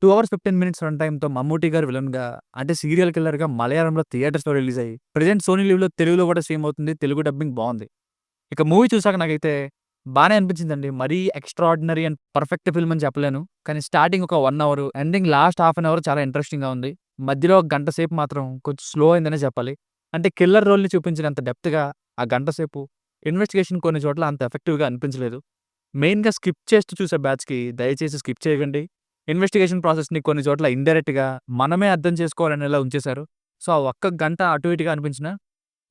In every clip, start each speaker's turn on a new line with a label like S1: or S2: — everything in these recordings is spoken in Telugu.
S1: 2 అవర్స్ 15 మినిట్స్ రన్ టైమ్‌తో మమ్ముట్టి గారు విలన్‌గా అంటే సీరియల్ కిల్లర్‌గా మలయాళంలో థియేటర్స్‌లో రిలీజ్ అయ్యి, ప్రెజెంట్ సోనీ లివ్‌లో తెలుగులో కూడా స్ట్రీమ్ అవుతుంది. తెలుగు డబ్బింగ్ బావుంది. ఇక మూవీ చూసాక నాకైతే బానే అనిపించిందండి. మరీ ఎక్స్‌ట్రార్డినరీ అండ్ పర్ఫెక్ట్ ఫిల్మ్ అని చెప్పలేను. కానీ స్టార్టింగ్ ఒక 1 hour, ending last half an hour చాలా ఇంట్రెస్టింగ్‌గా ఉంది. మధ్యలో ఒక గంట సేపు మాత్రం కొంచెం స్లో అయిందనే చెప్పాలి. అంటే కిల్లర్ రోల్‌ని చూపించినంత డెప్త్‌గా ఆ గంట సేపు ఇన్వెస్టిగేషన్ కొన్ని చోట్ల అంత ఎఫెక్టివ్‌గా అనిపించలేదు. మెయిన్‌గా స్కిప్ చేస్తూ చూసే బ్యాచ్‌కి దయచేసి స్కిప్ చేయకండి. ఇన్వెస్టిగేషన్ ప్రాసెస్‌ని కొన్ని చోట్ల ఇండైరెక్ట్‌గా మనమే అర్థం చేసుకోవాలనేలా ఉంచేశారు. సో, ఆ ఒక్క గంట అటు ఇటుగా అనిపించినా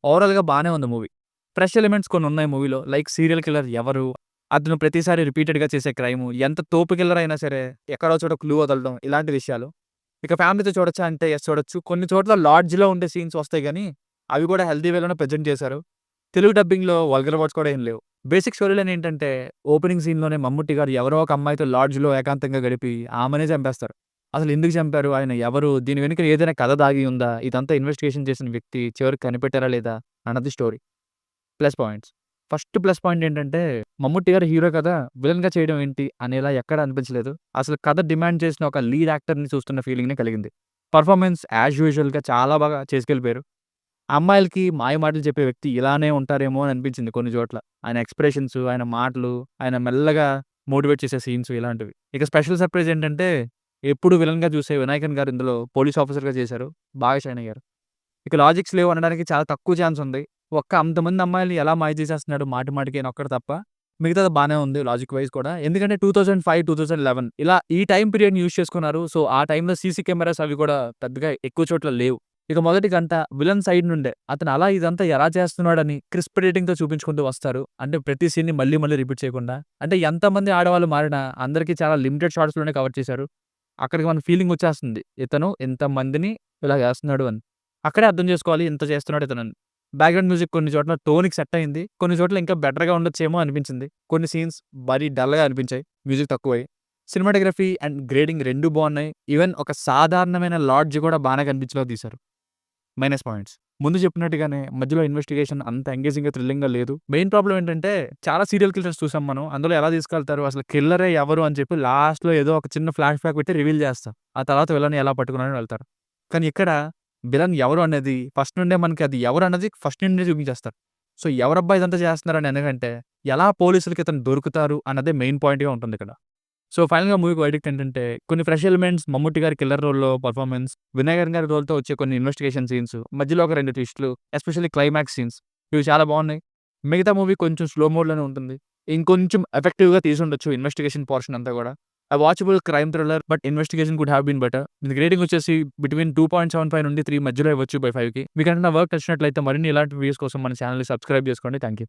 S1: ఓవరాల్‌గా బానే ఉంది మూవీ. ఫ్రెష్ ఎలిమెంట్స్ కొన్నున్నాయి మూవీలో. లైక్ సీరియల్ కిల్లర్ ఎవరు? అతను ప్రతిసారి రిపీటెడ్‌గా చేసే క్రైము. ఎంత తోపు కిల్లర్ అయినా సరే ఎక్కడో చోట క్లూ వదలడం ఇలాంటి విషయాలు. ఇక ఫ్యామిలీతో చూడొచ్చా అంటే యెస్ చూడొచ్చు. కొన్ని చోట్ల లాడ్జ్‌లో ఉండే సీన్స్ వస్తాయి గానీ, అవి కూడా హెల్తీ వేలోనే ప్రెజెంట్ చేశారు. తెలుగు డబ్బింగ్‌లో వల్గర్ వర్డ్స్ కూడా ఏం లేవు. బేసిక్ స్టోరీ లైన్ ఏంటంటే, ఓపెనింగ్ సీన్‌లోనే మమ్ముట్టి గారు ఎవరో ఒక అమ్మాయితో లాడ్జ్‌లో ఏకాంతంగా గడిపి ఆమెనే చంపేస్తారు. అసలు ఎందుకు చంపారు? ఆయన ఎవరు? దీని వెనుక ఏదైనా కథ దాగి ఉందా? ఇదంతా ఇన్వెస్టిగేషన్ చేసిన వ్యక్తి చివరికి కనిపెట్టారా లేదా? అన్నది story. Plus points. First plus point ఏంటంటే, మమ్ముట్టి గారు హీరో కదా! విలన్‌గా చేయడం ఏంటి? అనేలా ఎక్కడ అనిపించలేదు. అసలు కథ డిమాండ్ చేసిన ఒక లీడ్ యాక్టర్‌ని చూస్తున్న ఫీలింగ్‌నే కలిగింది. పెర్ఫార్మన్స్ యాస్ యూజువల్‌గా చాలా బాగా చేసుకెళ్ళిపోయారు. అమ్మాయిలకి మాయ మాటలు చెప్పే వ్యక్తి ఇలానే ఉంటారేమో అని అనిపించింది కొన్ని చోట్ల. ఆయన ఎక్స్‌ప్రెషన్స్, ఆయన మాటలు, ఆయన మెల్లగా మోటివేట్ చేసే సీన్స్ ఇలాంటివి. ఇక స్పెషల్ సర్ప్రైజ్ ఏంటంటే, ఎప్పుడు విలన్‌గా చూసే వినాయకన్ గారు ఇందులో పోలీస్ ఆఫీసర్‌గా చేశారు. బాగా షైన్ అయ్యారు. ఇక లాజిక్స్ లేవు అనడానికి చాలా తక్కువ ఛాన్స్ ఉంది. అంతమంది అమ్మాయిల్ని ఎలా మాయ చేసేస్తున్నాడు మాటి మాటికి అని ఒక్కటి తప్ప. మిగతాది బానే ఉంది లాజిక్ వైస్ కూడా. ఎందుకంటే 2005, 2011 ఇలా ఈ టైమ్ పీరియడ్‌ని యూజ్ చేసుకున్నారు. సో, ఆ టైమ్‌లో సీసీ కెమెరాస్ అవి కూడా పెద్దగా ఎక్కువ చోట్ల లేవు. ఇక మొదటి గంట విలన్ సైడ్ నుండే అతను అలా ఇదంతా ఎలా చేస్తున్నాడని క్రిస్ప్ రేటింగ్‌తో చూపించుకుంటూ వస్తారు. అంటే ప్రతి సీన్‌ని మళ్ళీ మళ్ళీ రిపీట్ చేయకుండా. అంటే ఎంతమంది ఆడవాళ్ళు మారినా అందరికి చాలా లిమిటెడ్ షాట్స్‌లోనే కవర్ చేశారు. అక్కడికి మన ఫీలింగ్ వచ్చేస్తుంది. ఇతను ఇంతమందిని ఇలా చేస్తున్నాడు అని. అక్కడే అర్థం చేసుకోవాలి ఇంత చేస్తున్నాడు ఇతనని. బ్యాక్‌గ్రౌండ్ మ్యూజిక్ కొన్ని చోట్ల టోన్‌కి సెట్ అయింది. కొన్ని చోట్ల ఇంకా బెటర్‌గా ఉండొచ్చేమో అనిపించింది. కొన్ని సీన్స్ మరీ డల్‌గా అనిపించాయి. మ్యూజిక్ తక్కువై. సినిమాటోగ్రఫీ అండ్ గ్రేడింగ్ 2 బావున్నాయి. ఈవెన్ ఒక సాధారణమైన లాడ్జ్ కూడా బానే కనిపించేలా తీశారు. Minus points. ముందు చెప్పినట్టుగానే మధ్యలో ఇన్వెస్టిగేషన్ అంత ఎంగేజింగ్‌గా, థ్రిల్లింగ్‌గా లేదు. మెయిన్ ప్రాబ్లమ్ ఏంటంటే చాలా సీరియల్ కిల్లర్స్ చూసాం మనం. అందులో ఎలా తీసుకెళ్తారు? అసలు కిల్లరే ఎవరు అని చెప్పి లాస్ట్‌లో ఏదో ఒక చిన్న ఫ్లాష్ బ్యాక్ పెట్టి రివీల్ చేస్తారు. ఆ తర్వాత విలన్ని ఎలా పట్టుకున్నారని వెళ్తారు. కానీ ఇక్కడ విలన్ ఎవరు అనేది ఫస్ట్ నుండే మనకి అది ఎవరన్నది ఫస్ట్ నుండే చూపించేస్తారు. సో, ఎవరబ్బా ఇదంతా చేస్తున్నారని అనగంటే ఎలా పోలీసులకి ఇతను దొరుకుతారు అన్నదే మెయిన్ పాయింట్‌గా ఉంటుందిక్కడ. సో, ఫైనల్‌గా మూవీ వర్డిక్ట్ ఏంటంటే, కొన్ని ఫ్రెష్ ఎలిమెంట్స్, మమ్ముట్టి గారి కిల్లర్ రోల్‌లో పెర్ఫార్మన్స్, వినాయకన్ గారి రోల్‌తో వచ్చే కొన్ని ఇన్వెస్టిగేషన్ సీన్స్, మధ్యలో ఒక 2 ట్విస్ట్‌లు, ఎస్పెషల్లీ క్లైమాక్స్ సీన్స్ ఇవి చాలా బావున్నాయి. మిగతా మూవీ కొంచెం స్లో మోడ్‌లోనే ఉంటుంది. ఇంకొంచెం ఎఫెక్టివ్‌గా తీసుండొచ్చు ఇన్వెస్టిగేషన్ పోర్షన్ అంతా గూడా. A watchable crime thriller but investigation could have been better. దీనికి రేటింగ్ వచ్చేసి బిట్వీన్ 2.75 నుండి 3 మధ్యలో ఇవ్వచ్చు బై 5కి. మీకేమైనా వర్క్ నచ్చినట్లయితే మరిన్ని ఇలాంటి వీడియోస్ కోసం మన ఛానెల్‌ని సబ్స్క్రైబ్ చేసుకోండి. Thank you.